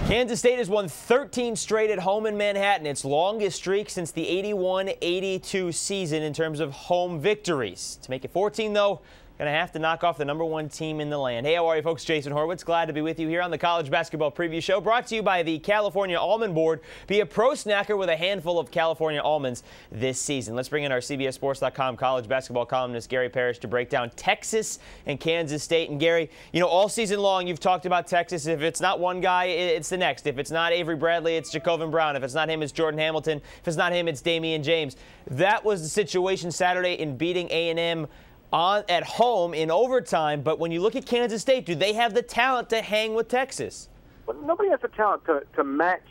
Kansas State has won 13 straight at home in Manhattan, its longest streak since the 81-82 season in terms of home victories. To make it 14, though, going to have to knock off the #1 team in the land. Hey, how are you, folks? Jason Horowitz. Glad to be with you here on the College Basketball Preview Show, brought to you by the California Almond Board. Be a pro snacker with a handful of California almonds this season. Let's bring in our CBSSports.com college basketball columnist, Gary Parrish, to break down Texas and Kansas State. And, Gary, you know, all season long you've talked about Texas. If it's not one guy, it's the next. If it's not Avery Bradley, it's Jacobin Brown. If it's not him, it's Jordan Hamilton. If it's not him, it's Damion James. That was the situation Saturday in beating A&M at home in overtime. But when you look at Kansas State, do they have the talent to hang with Texas? Well, nobody has the talent to match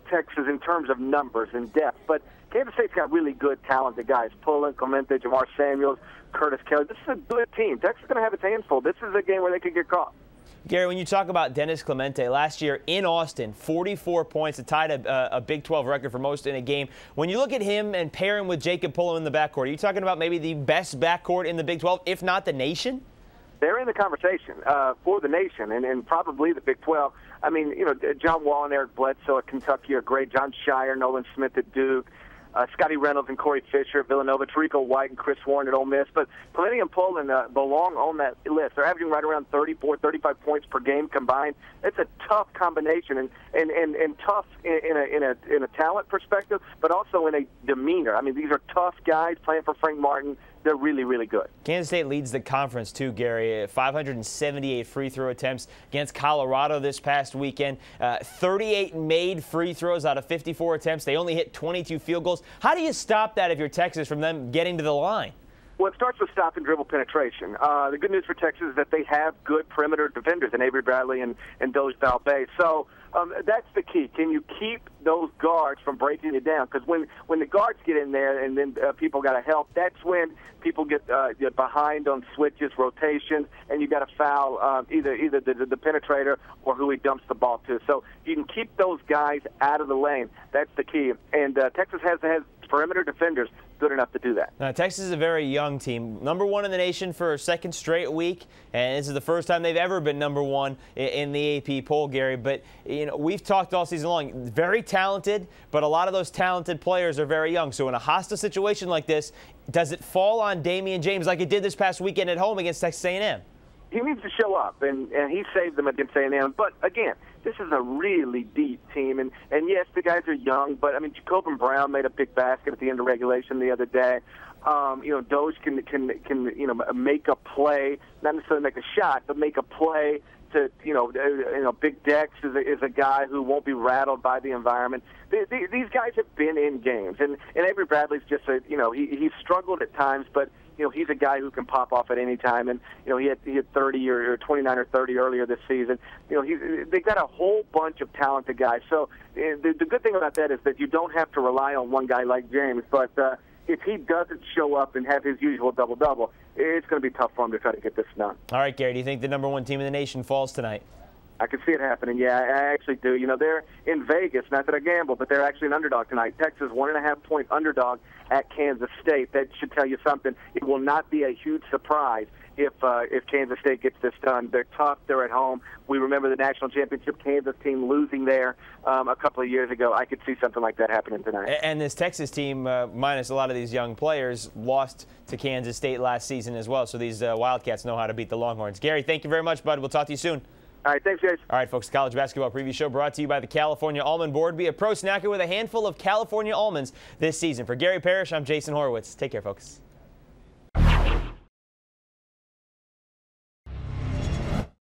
Texas in terms of numbers and depth, but Kansas State's got really good, talented guys. Pullen, Clemente, Jamar Samuels, Curtis Kelly. This is a good team. Texas is going to have its hands full. This is a game where they could get caught. Gary, when you talk about Dennis Clemente, last year in Austin, 44 points, it tied a Big 12 record for most in a game. When you look at him and pair him with Jacob Pullen in the backcourt, are you talking about maybe the best backcourt in the Big 12, if not the nation? They're in the conversation for the nation and probably the Big 12. I mean, you know, John Wall and Eric Bledsoe at Kentucky are great. John Shire, Nolan Smith at Duke. Scotty Reynolds and Corey Fisher at Villanova, Tarico White and Chris Warren at Ole Miss. But Clemente and Pullen belong on that list. They're averaging right around 34, 35 points per game combined. It's a tough combination and tough in a talent perspective, but also in a demeanor. I mean, these are tough guys playing for Frank Martin. They're really, really good. Kansas State leads the conference, too, Gary. 578 free throw attempts against Colorado this past weekend. 38 made free throws out of 54 attempts. They only hit 22 field goals. How do you stop that if you're Texas from them getting to the line? Well, it starts with stop and dribble penetration. The good news for Texas is that they have good perimeter defenders in Avery Bradley and Doge Valbay. So that's the key. Can you keep those guards from breaking you down? Because when the guards get in there and then people got to help, that's when people get behind on switches, rotations, and you got to foul either the penetrator or who he dumps the ball to. So if you can keep those guys out of the lane, that's the key. And Texas has perimeter defenders good enough to do that. Now, Texas is a very young team, #1 in the nation for a second straight week, and this is the first time they've ever been #1 in the AP poll, Gary. But you know, we've talked all season long, very talented, but a lot of those talented players are very young. So in a hostile situation like this, does it fall on Damion James like it did this past weekend at home against Texas A&M? He needs to show up, and he saved them against A&M. But again, this is a really deep team, and yes, the guys are young, but I mean, Jacobin Brown made a big basket at the end of regulation the other day. You know, Doge can you know, make a play, not necessarily make a shot, but make a play to you know Big Dex is a guy who won't be rattled by the environment. These guys have been in games, and Avery Bradley's just he's struggled at times, but you know, he's a guy who can pop off at any time, and you know, he had 30 or 29 or 30 earlier this season. You know, they got a whole bunch of talented guys. So the good thing about that is that you don't have to rely on one guy like James. But if he doesn't show up and have his usual double-double, it's going to be tough for him to try to get this done. All right, Gary, do you think the #1 team in the nation falls tonight? I can see it happening. Yeah, I actually do. You know, they're in Vegas. Not that I gamble, but they're actually an underdog tonight. Texas, 1.5-point underdog at Kansas State. That should tell you something. It will not be a huge surprise if Kansas State gets this done. They're tough. They're at home. We remember the national championship Kansas team losing there a couple of years ago. I could see something like that happening tonight. And this Texas team, minus a lot of these young players, lost to Kansas State last season as well. So these Wildcats know how to beat the Longhorns. Gary, thank you very much, bud. We'll talk to you soon. All right, thanks, guys. All right, folks, the College Basketball Preview Show brought to you by the California Almond Board. Be a pro snacker with a handful of California almonds this season. For Gary Parrish, I'm Jason Horowitz. Take care, folks.